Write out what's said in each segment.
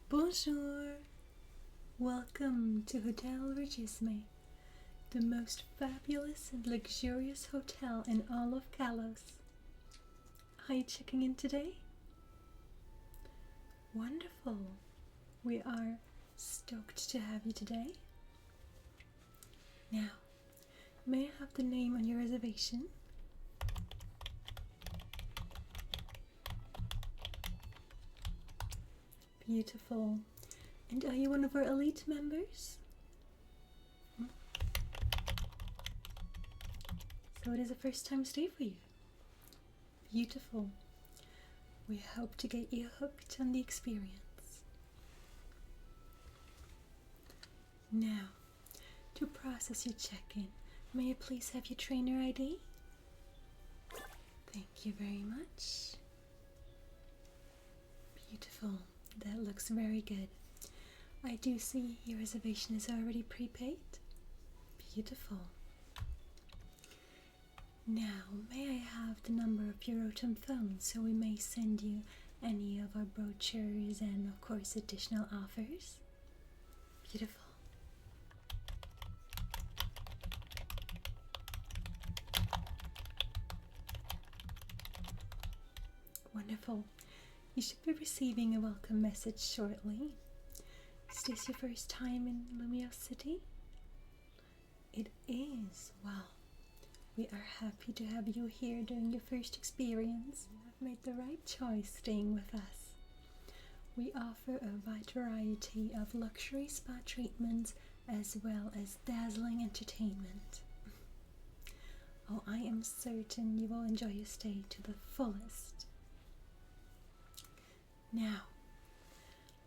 Bonjour! Welcome to Hotel Richissime, the most fabulous and luxurious hotel in all of Kalos. Are you checking in today? Wonderful! We are stoked to have you today. Now, may I have the name on your reservation? Beautiful. And are you one of our elite members? So it is a first time stay for you. Beautiful. We hope to get you hooked on the experience. Now, to process your check-in, may I please have your trainer ID? Thank you very much. Beautiful. That looks very good. I do see your reservation is already prepaid. Beautiful. Now, may I have the number of your Rotom phone so we may send you any of our brochures and, of course, additional offers? Beautiful. Wonderful. You should be receiving a welcome message shortly. Is this your first time in Lumiose City? It is. Well, we are happy to have you here during your first experience. You have made the right choice staying with us. We offer a wide variety of luxury spa treatments as well as dazzling entertainment. Oh, I am certain you will enjoy your stay to the fullest. Now,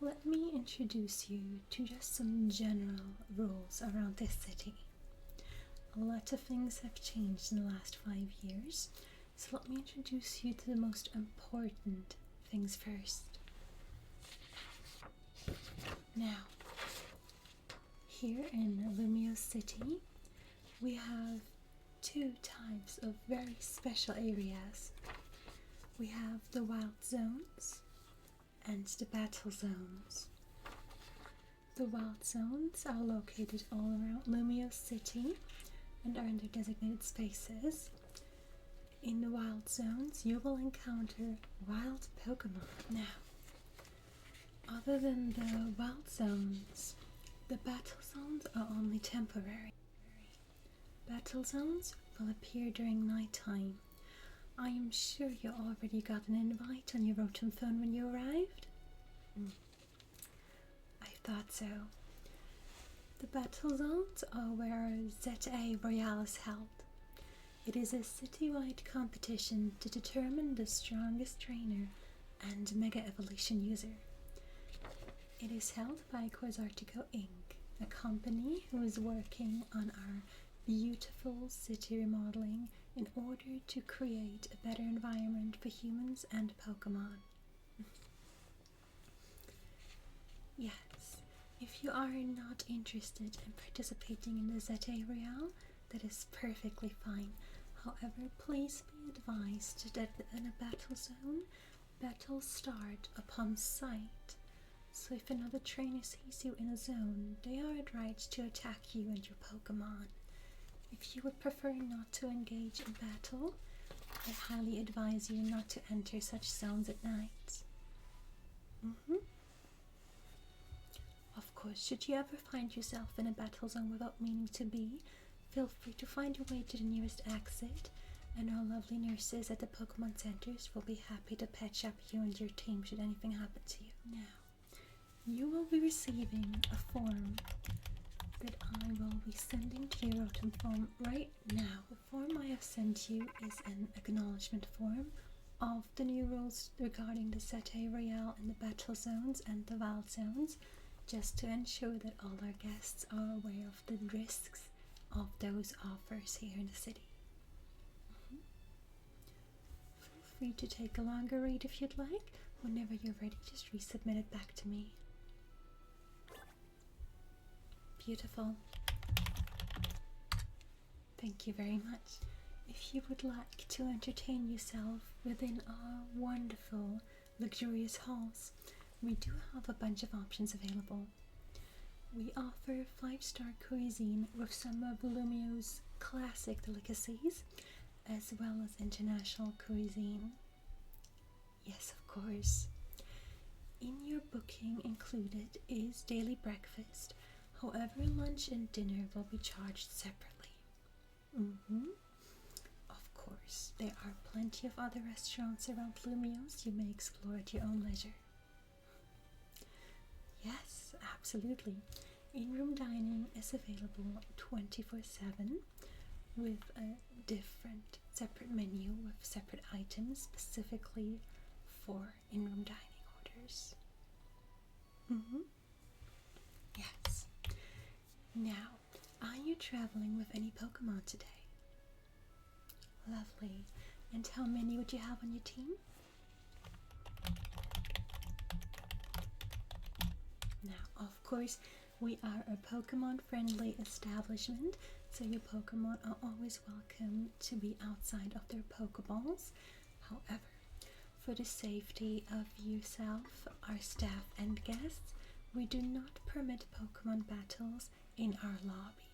let me introduce you to just some general rules around this city. A lot of things have changed in the last 5 years, so let me introduce you to the most important things first. Now, here in Lumiose City, we have 2 types of very special areas. We have the wild zones and the battle zones. The wild zones are located all around Lumiose City and are in their designated spaces. In the wild zones, you will encounter wild Pokémon. Now, other than the wild zones, the battle zones are only temporary. Battle zones will appear during nighttime. I am sure you already got an invite on your Rotom phone when you arrived. I thought so. The battle zones are where Z-A Royale is held. It is a citywide competition to determine the strongest trainer and Mega Evolution user. It is held by Quasartico Inc., a company who is working on our beautiful city remodeling in order to create a better environment for humans and Pokemon. Yes, if you are not interested in participating in the Z-A Royale, that is perfectly fine. However, please be advised that in a battle zone, battles start upon sight. So if another trainer sees you in a zone, they are at right to attack you and your Pokemon. If you would prefer not to engage in battle, I highly advise you not to enter such zones at night. Of course, should you ever find yourself in a battle zone without meaning to be, feel free to find your way to the nearest exit, and our lovely nurses at the Pokemon centers will be happy to patch up you and your team should anything happen to you. Now, you will be receiving a form that I will be sending to your Rotom phone right now. The form I have sent you is an acknowledgement form of the new rules regarding the Z-A Royale in the battle zones and the wild zones, just to ensure that all our guests are aware of the risks of those offers here in the city. Feel free to take a longer read if you'd like. Whenever you're ready, just resubmit it back to me. Beautiful. Thank you very much. If you would like to entertain yourself within our wonderful, luxurious halls, we do have a bunch of options available. We offer 5-star cuisine with some of Lumiose's classic delicacies, as well as international cuisine. Yes, of course. In your booking included is daily breakfast, however lunch and dinner will be charged separately. Of course, there are plenty of other restaurants around Lumiose you may explore at your own leisure. Yes, absolutely. In-room dining is available 24/7 with a different separate menu with separate items specifically for in-room dining orders. Yes. Now, are you traveling with any Pokemon today? Lovely. And how many would you have on your team? Now, of course, we are a Pokemon-friendly establishment, so your Pokemon are always welcome to be outside of their Pokeballs. However, for the safety of yourself, our staff, and guests, we do not permit Pokemon battles in our lobby.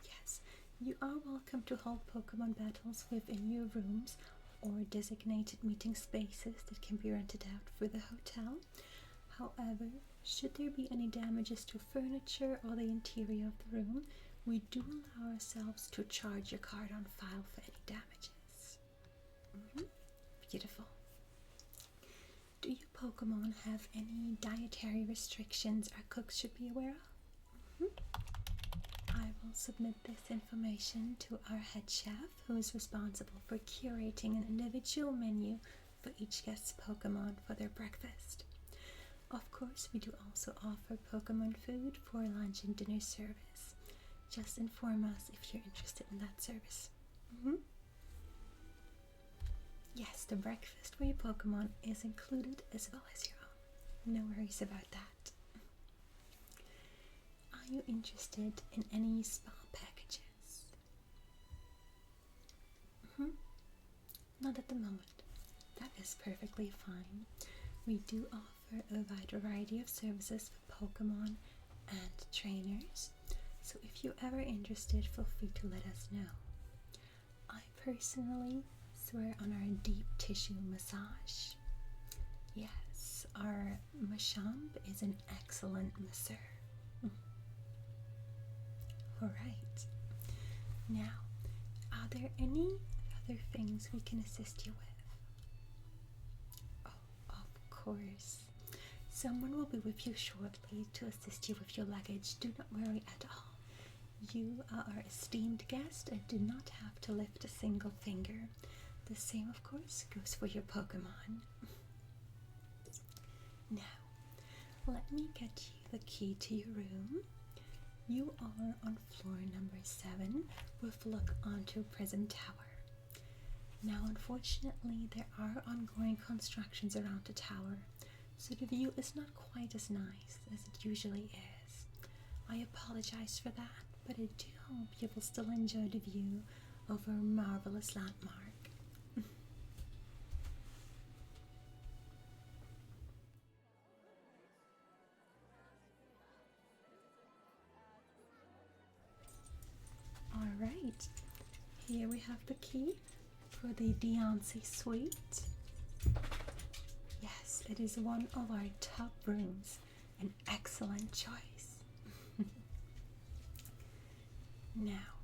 Yes, you are welcome to hold Pokemon battles within your rooms or designated meeting spaces that can be rented out for the hotel. However, should there be any damages to furniture or the interior of the room, we do allow ourselves to charge your card on file for any damages. Beautiful. Do your Pokemon have any dietary restrictions our cooks should be aware of? I will submit this information to our head chef, who is responsible for curating an individual menu for each guest's Pokemon for their breakfast. Of course, we do also offer Pokemon food for lunch and dinner service. Just inform us if you're interested in that service. Yes, the breakfast for your Pokemon is included as well as your own. No worries about that. Are you interested in any spa packages? Not at the moment. That is perfectly fine. We do offer a wide variety of services for Pokemon and trainers, so if you're ever interested, feel free to let us know. I personally swear on our deep tissue massage. Yes, our Machamp is an excellent masseur. Alright. Now, are there any other things we can assist you with? Oh, of course. Someone will be with you shortly to assist you with your luggage. Do not worry at all. You are our esteemed guest and do not have to lift a single finger. The same, of course, goes for your Pokemon. Now, let me get you the key to your room. You are on floor number 7 with look onto Prism Tower. Now, unfortunately, there are ongoing constructions around the tower, so the view is not quite as nice as it usually is. I apologize for that, but I do hope you will still enjoy the view of our marvelous landmark. Alright, here we have the key for the Deontay Suite. Yes, it is one of our top rooms, an excellent choice. Now,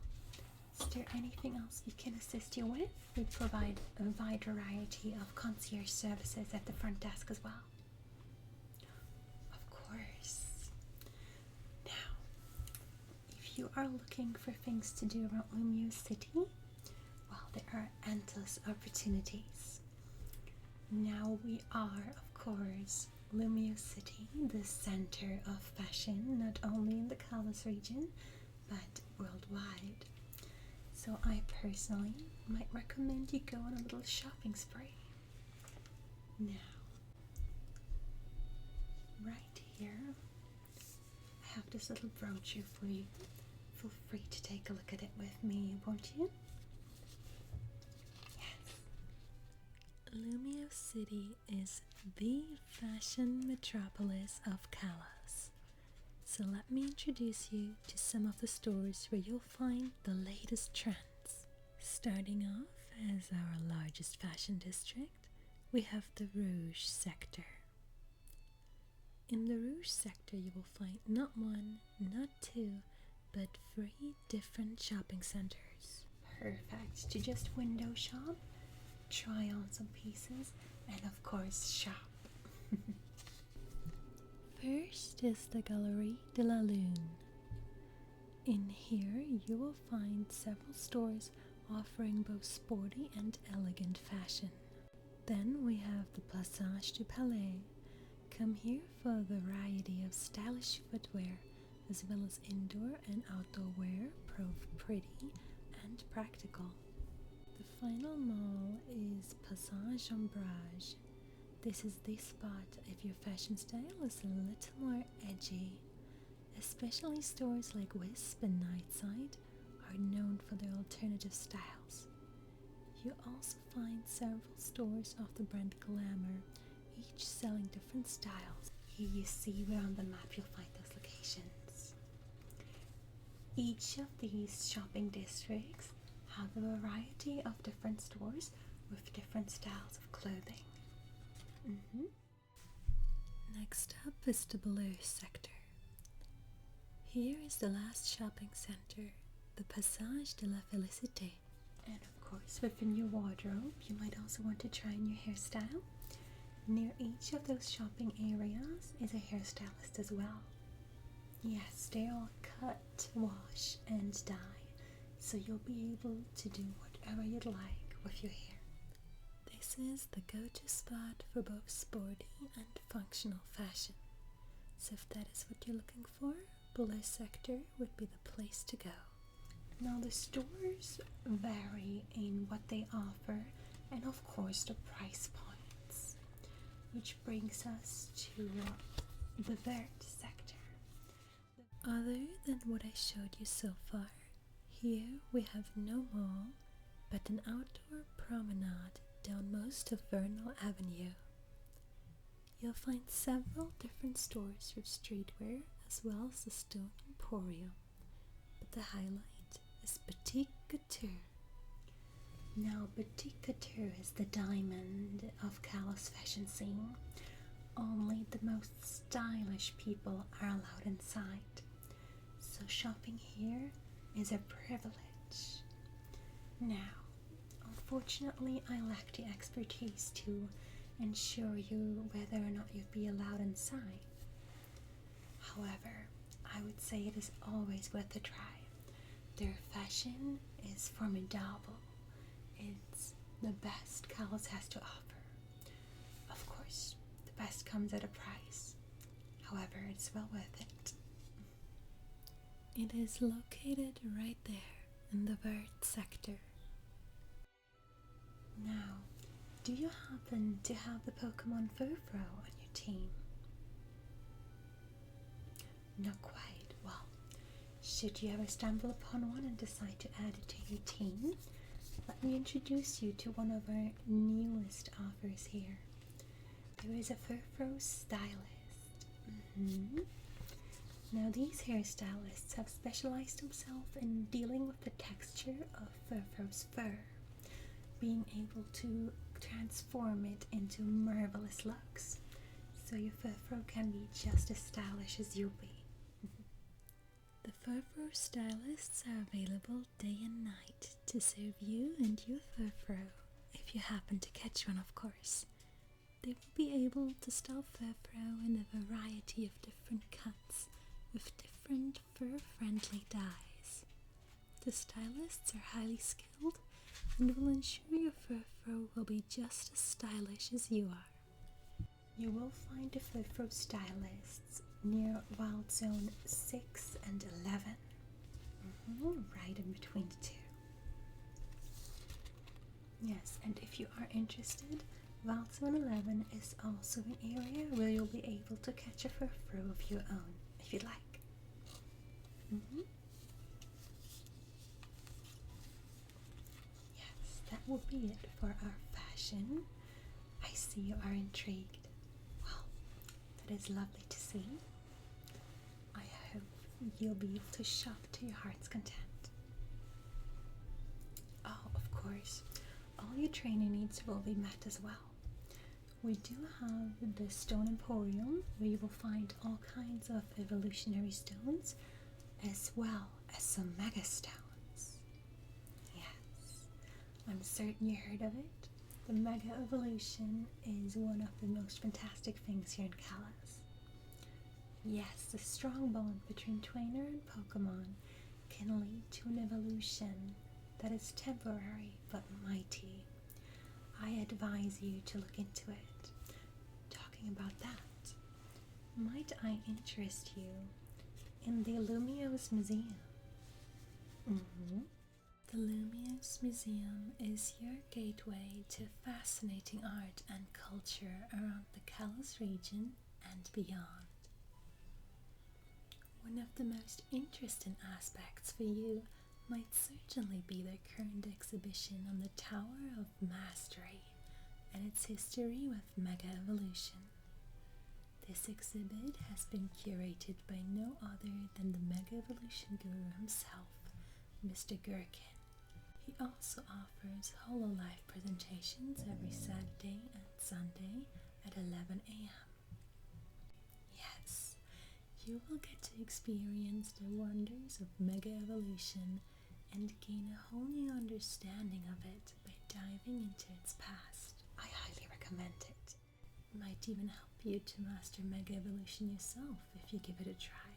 is there anything else we can assist you with? We provide a wide variety of concierge services at the front desk as well. Of course. Now, if you are looking for things to do around Lumiose City, well, there are endless opportunities. Now we are, of course, Lumiose City, the center of fashion, not only in the Kalos region, but worldwide. So I personally might recommend you go on a little shopping spree. Now, right here, I have this little brochure for you. Feel free to take a look at it with me, won't you? Yes. Lumiose City is the fashion metropolis of Kalos. So let me introduce you to some of the stores where you'll find the latest trends. Starting off as our largest fashion district, we have the Rouge sector. In the Rouge sector you will find not one, not two, but 3 different shopping centers. Perfect to just window shop, try on some pieces, and of course shop. First is the Galerie de la Lune. In here you will find several stores offering both sporty and elegant fashion. Then we have the Passage du Palais. Come here for a variety of stylish footwear as well as indoor and outdoor wear, both pretty and practical. The final mall is Passage Ombrage. This is the spot if your fashion style is a little more edgy. Especially stores like Wisp and Nightside are known for their alternative styles. You also find several stores of the brand Glamour, each selling different styles. Here you see where on the map you'll find those locations. Each of these shopping districts have a variety of different stores with different styles of clothing. Next up is the Bleu sector. Here is the last shopping center, the Passage de la Félicité. And of course, within your wardrobe, you might also want to try on your hairstyle. Near each of those shopping areas is a hairstylist as well. Yes, they all cut, wash, and dye, so you'll be able to do whatever you'd like with your hair. This is the go-to spot for both sporty and functional fashion. So if that is what you're looking for, Bleu sector would be the place to go. Now the stores vary in what they offer and of course the price points, which brings us to the Vert sector. Other than what I showed you so far, here we have no mall but an outdoor promenade down most of Vernal Avenue. You'll find several different stores with streetwear as well as the Stone Emporium, but the highlight is Boutique Couture. Now Boutique Couture is the diamond of Kalos fashion scene. Only the most stylish people are allowed inside, so shopping here is a privilege. Now, unfortunately, I lack the expertise to ensure you whether or not you'd be allowed inside. However, I would say it is always worth a try. Their fashion is formidable. It's the best Kalos has to offer. Of course, the best comes at a price. However, it's well worth it. It is located right there in the Vert sector. Now, do you happen to have the Pokémon Furfro on your team? Not quite. Well, should you ever stumble upon one and decide to add it to your team, let me introduce you to one of our newest offers here. There is a Furfro stylist. Now these hairstylists have specialized themselves in dealing with the texture of Furfro's fur, being able to transform it into marvelous looks, so your Furfro can be just as stylish as you'll be. The Furfro stylists are available day and night to serve you and your Furfro, if you happen to catch one, of course. They will be able to style Furfro in a variety of different cuts with different fur-friendly dyes. The stylists are highly skilled and will ensure your Furfro will be just as stylish as you are. You will find the Furfro stylists near Wild Zone 6 and 11, right in between the two. Yes, and if you are interested, Wild Zone 11 is also an area where you'll be able to catch a Furfro of your own, if you like. Yes, that will be it for our fashion. I see you are intrigued. Well, that is lovely to see. I hope you'll be able to shop to your heart's content. Oh, of course, all your training needs will be met as well. We do have the Stone Emporium, where you will find all kinds of evolutionary stones, as well as some mega stones. Yes, I'm certain you heard of it. The Mega Evolution is one of the most fantastic things here in Kalos. Yes, the strong bond between trainer and Pokemon can lead to an evolution that is temporary but mighty. I advise you to look into it. Talking about that, might I interest you in the Lumiose Museum? The Lumiose Museum is your gateway to fascinating art and culture around the Kalos region and beyond. One of the most interesting aspects for you might certainly be their current exhibition on the Tower of Mastery and its history with Mega Evolution. This exhibit has been curated by no other than the Mega Evolution guru himself, Mr. Gherkin. He also offers hololive presentations every Saturday and Sunday at 11 a.m. Yes, you will get to experience the wonders of Mega Evolution and gain a whole new understanding of it by diving into its past. I highly recommend it. Might even help you to master Mega Evolution yourself if you give it a try.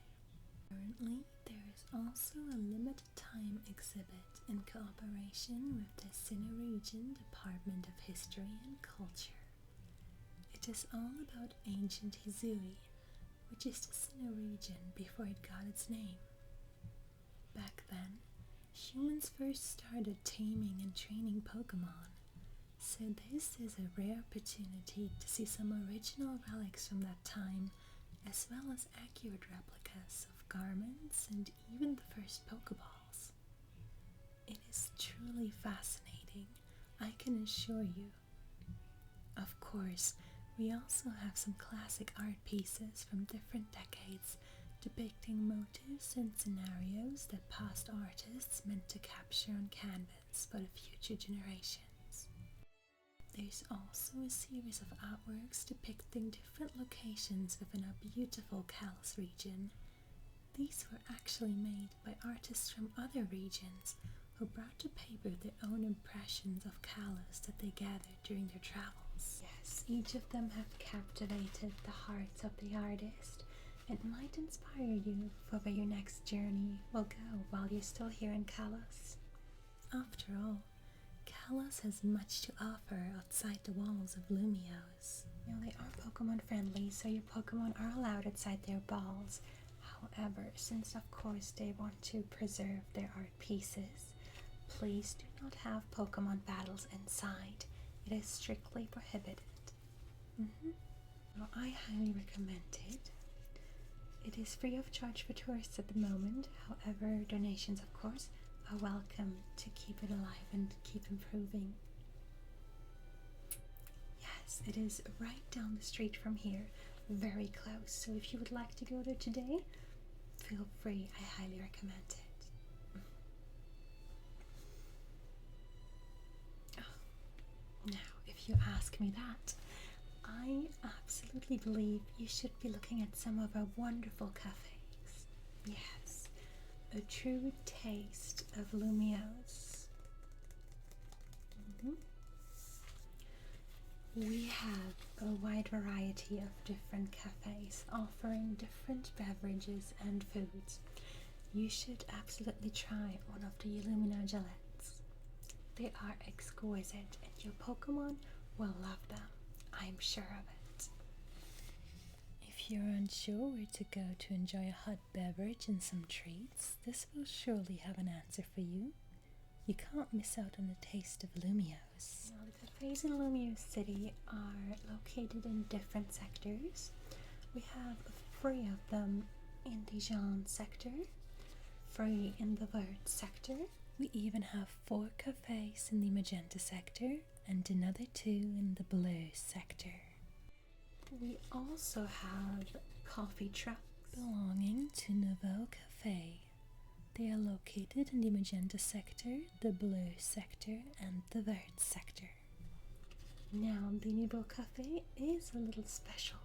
Currently, there is also a limited time exhibit in cooperation with the Sinnoh Region Department of History and Culture. It is all about ancient Hisui, which is the Sinnoh region before it got its name. Back then, humans first started taming and training Pokemon, so this is a rare opportunity to see some original relics from that time, as well as accurate replicas of garments and even the first Pokeballs. It is truly fascinating, I can assure you. Of course, we also have some classic art pieces from different decades depicting motifs and scenarios that past artists meant to capture on canvas for the future generations. There's also a series of artworks depicting different locations within our beautiful Kalos region. These were actually made by artists from other regions who brought to paper their own impressions of Kalos that they gathered during their travels. Yes, each of them have captivated the hearts of the artist and might inspire you for where your next journey will go while you're still here in Kalos. After all, Kalos has much to offer outside the walls of Lumiose. You know, they are Pokemon friendly, so your Pokemon are allowed outside their balls. However, since of course they want to preserve their art pieces, please do not have Pokemon battles inside. It is strictly prohibited. Now, I highly recommend it. It is free of charge for tourists at the moment. However, donations of course are welcome to keep it alive and keep improving. Yes, it is right down the street from here, very close. So if you would like to go there today, feel free. I highly recommend it. Now, if you ask me that, I absolutely believe you should be looking at some of our wonderful cafes. Yes, a true taste of Lumiose. We have a wide variety of different cafes offering different beverages and foods. You should absolutely try one of the Illumina gelettes. They are exquisite and your Pokemon will love them. I'm sure of it. If you're unsure where to go to enjoy a hot beverage and some treats, this will surely have an answer for you. You can't miss out on the taste of Lumiose. Now, the cafes in Lumiose City are located in different sectors. We have 3 of them in the Jean sector, 3 in the Vert sector, We even have 4 cafes in the magenta sector and another 2 in the blue sector. We also have coffee trucks belonging to Nouveau Cafe. They are located in the magenta sector, the blue sector, and the vert sector. Now, the Nouveau Cafe is a little special.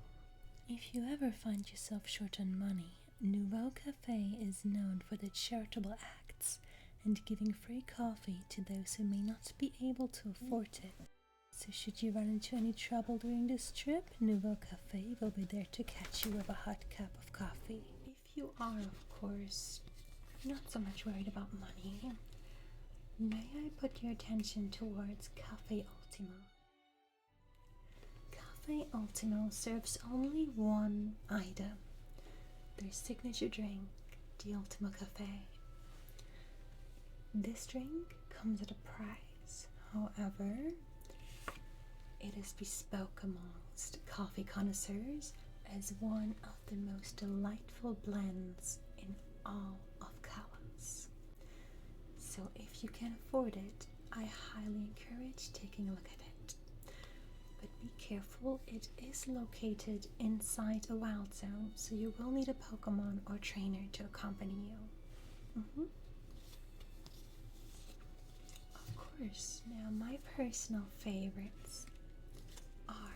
If you ever find yourself short on money, Nouveau Cafe is known for their charitable acts and giving free coffee to those who may not be able to afford it. So should you run into any trouble during this trip, Nouveau Cafe will be there to catch you with a hot cup of coffee. If you are, of course, not so much worried about money, may I put your attention towards Cafe Ultimo? Cafe Ultimo serves only one item, their signature drink, the Ultimo Cafe. This drink comes at a price, however, it is bespoke amongst coffee connoisseurs as one of the most delightful blends in all of Kalos. So if you can afford it, I highly encourage taking a look at it. But be careful, it is located inside a wild zone, so you will need a Pokemon or trainer to accompany you. Of course, now my personal favorites are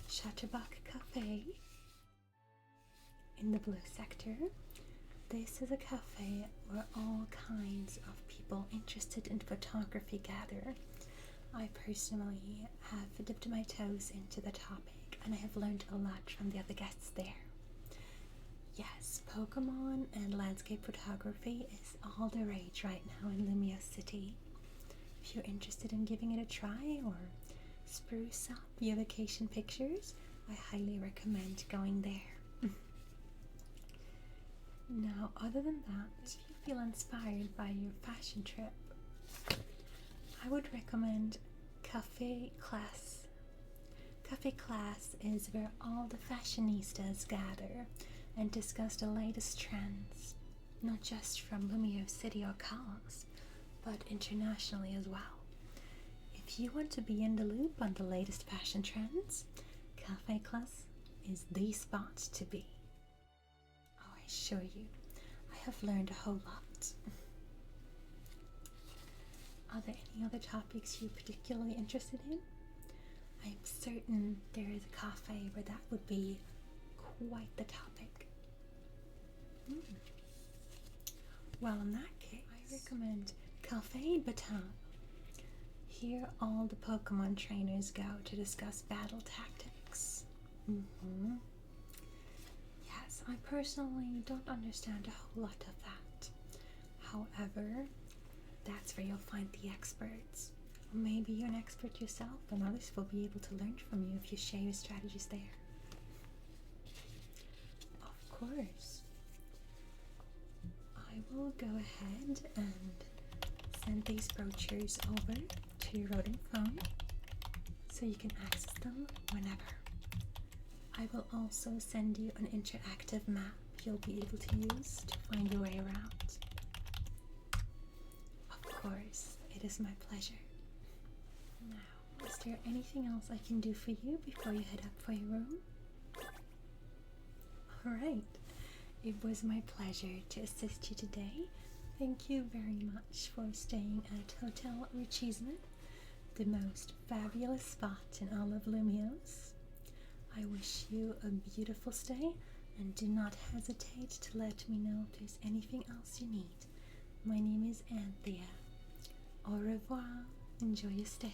Chatterbox Cafe in the blue sector. This is a cafe where all kinds of people interested in photography gather. I personally have dipped my toes into the topic and I have learned a lot from the other guests there. Yes, Pokemon and landscape photography is all the rage right now in Lumiose City. If you're interested in giving it a try or spruce up your vacation pictures, I highly recommend going there. Now, other than that, if you feel inspired by your fashion trip, I would recommend Cafe Class. Cafe Class is where all the fashionistas gather and discuss the latest trends, not just from Lumiose City or Kalos, but internationally as well. If you want to be in the loop on the latest fashion trends, Cafe Class is the spot to be. Oh, I assure you, I have learned a whole lot. Are there any other topics you're particularly interested in? I'm certain there is a cafe where that would be quite the topic. Well, in that case, I recommend Cafe Baton. Here all the Pokemon trainers go to discuss battle tactics. Yes, I personally don't understand a whole lot of that. However, that's where you'll find the experts. Or maybe you're an expert yourself and others will be able to learn from you if you share your strategies there. Of course. I will go ahead and send these brochures over to your rodent phone so you can access them whenever. I will also send you an interactive map you'll be able to use to find your way around. Of course, it is my pleasure. Now, is there anything else I can do for you before you head up for your room? Alright, it was my pleasure to assist you today. Thank you very much for staying at Hotel Richissime, the most fabulous spot in all of Lumiose. I wish you a beautiful stay and do not hesitate to let me know if there's anything else you need. My name is Thea. Au revoir. Enjoy your stay.